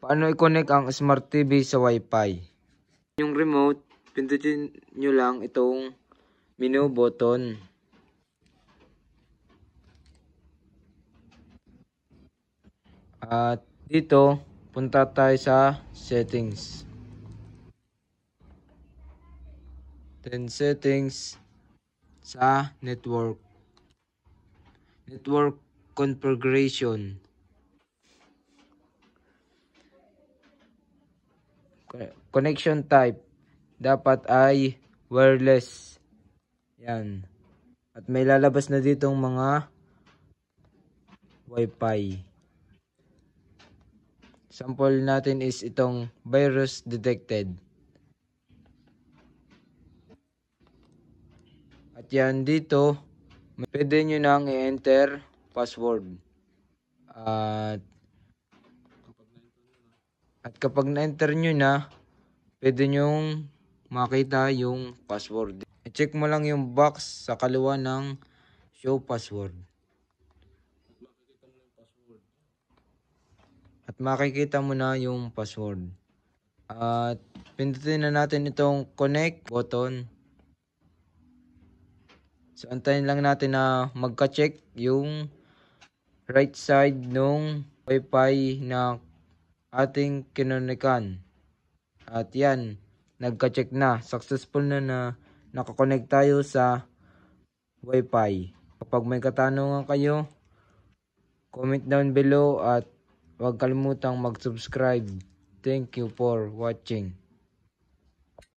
Paano i-connect ang Smart TV sa Wi-Fi? Yung remote, pindutin nyo lang itong menu button. At dito, punta tayo sa settings. Then settings sa network. Network configuration. Connection type dapat ay wireless. Yan. At may lalabas na ditong mga Wi-Fi. Sample natin is itong virus detected. At yan dito, pwede nyo nang i-enter password. At kapag na-enter nyo na, pwede nyong makita yung password. I-check mo lang yung box sa kaliwa ng show password. At makikita mo na yung password. At pindutin na natin itong connect button. So antayin lang natin na magka-check yung right side nung Wi-Fi na ating kinonikan. At yan, nagka-check na. Successful na nakakonect tayo sa Wi-Fi. Kapag may katanungan kayo, comment down below at huwag kalimutang mag-subscribe. Thank you for watching.